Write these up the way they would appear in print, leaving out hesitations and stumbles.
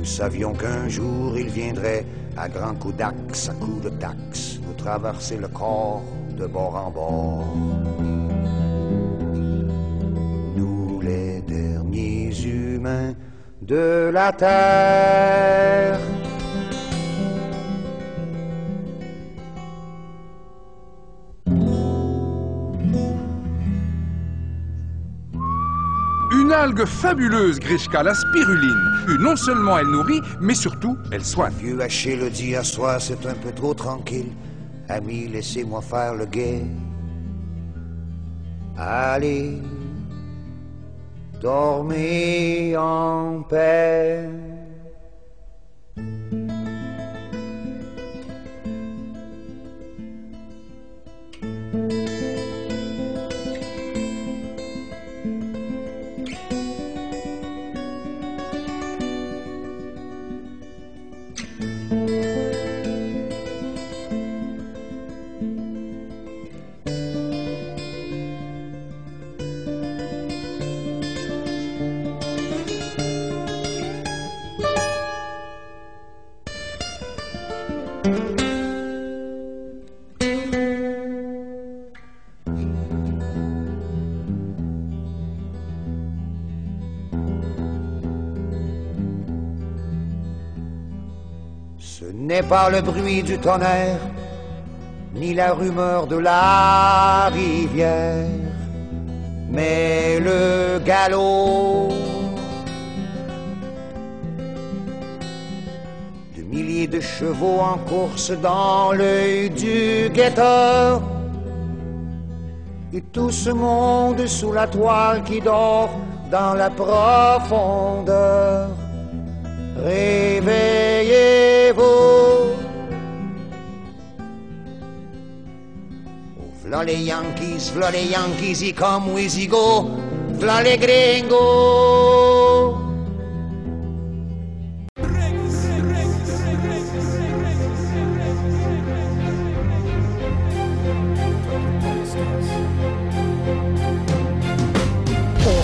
Nous savions qu'un jour il viendrait, à grands coups d'axe, à coups de taxe, nous traverser le corps de bord en bord. Nous les derniers humains de la terre. Une algue fabuleuse, Grishka, la spiruline. Non seulement elle nourrit, mais surtout elle soigne. Vieux haché le dit à soi, c'est un peu trop tranquille. Ami, laissez-moi faire le guet. Allez, dormez en paix. Ce n'est pas le bruit du tonnerre, ni la rumeur de la rivière, mais le galop de milliers de chevaux en course dans l'œil du guetteur. Et tout ce monde sous la toile qui dort dans la profondeur. Réveillez-vous. Oh, v'là les Yankees, y come we go, v'là les gringos.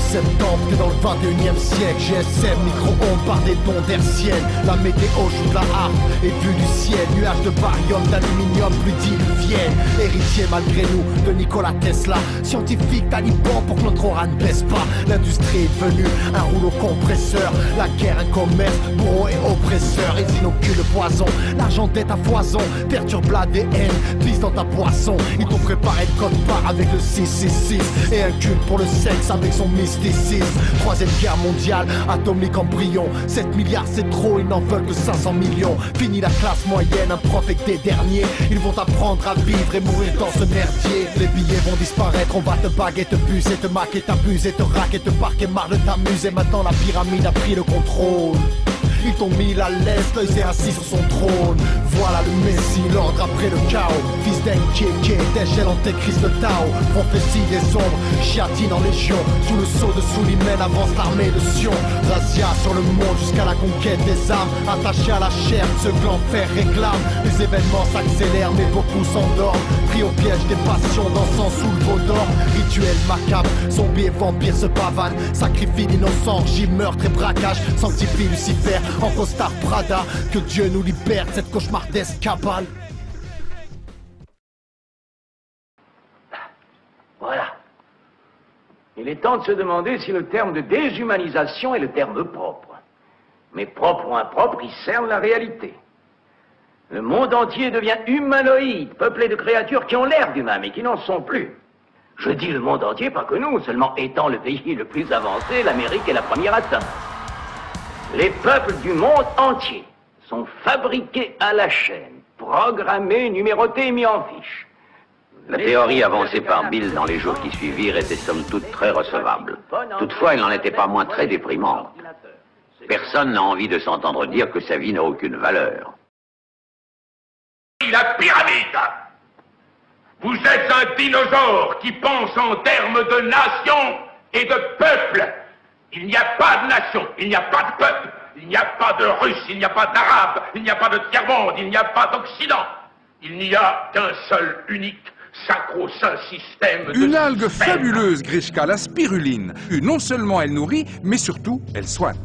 Septembre que dans le 21e siècle, GSM, micro-ondes par des dons d'hertziennes. La météo joue de la harpe et vue du ciel, nuages de barium, d'aluminium plus diluvienne. Héritier malgré nous de Nikola Tesla, scientifique taliban pour que notre aura ne baisse pas. L'industrie est devenue un rouleau compresseur, la guerre un commerce, bourreau et oppresseur. Ils inoculent le poison, l'argent d'être à foison, perturbe l'ADN, glisse dans ta poisson. Ils t'ont préparé le code part avec le 666 et un culte pour le sexe avec son mystique. Troisième guerre mondiale, atomique embryon. 7 milliards c'est trop, ils n'en veulent que 500 millions. Fini la classe moyenne, un prof et que des derniers. Ils vont apprendre à vivre et mourir dans ce merdier. Les billets vont disparaître, on va te baguer, te buser, te maquer, t'abuser, te raquer, te parquer, marre de t'amuser. Maintenant la pyramide a pris le contrôle. Ils t'ont mis la laisse, l'œil s'est assis sur son trône. Voilà le Messie, l'ordre après le chaos. Fils d'Enkieke, d'échelle antéchrist de Tao. Prophétie des ombres, chiatine en légion. Sous le sceau de Soulimène avance l'armée de Sion. Razzia sur le monde jusqu'à la conquête des âmes. Attachés à la chair, ce que l'enfer réclame. Les événements s'accélèrent mais beaucoup s'endorment. Pris au piège des passions, dansant sous le veau d'or. Rituel macabre, zombies et vampires se pavanent. Sacrifie l'innocent, orgie, meurtre et braquage. Sanctifie Lucifer en costard Prada, que Dieu nous libère de cette cauchemardesque cabale. Voilà. Il est temps de se demander si le terme de déshumanisation est le terme propre. Mais propre ou impropre, il cerne la réalité. Le monde entier devient humanoïde, peuplé de créatures qui ont l'air d'humains, mais qui n'en sont plus. Je dis le monde entier, pas que nous, seulement étant le pays le plus avancé, l'Amérique est la première atteinte. Les peuples du monde entier sont fabriqués à la chaîne, programmés, numérotés et mis en fiche. La théorie avancée par Bill dans les jours qui suivirent était somme toute très recevable. Toutefois, elle n'en était pas moins très déprimante. Personne n'a envie de s'entendre dire que sa vie n'a aucune valeur. La pyramide! Vous êtes un dinosaure qui pense en termes de nation et de peuple. Il n'y a pas de nation, il n'y a pas de peuple, il n'y a pas de Russe, il n'y a pas d'Arabe, il n'y a pas de tiers-monde, il n'y a pas d'Occident. Il n'y a qu'un seul, unique, sacro-saint système de... Une algue fabuleuse, Grishka, la spiruline. Non seulement elle nourrit, mais surtout elle soigne.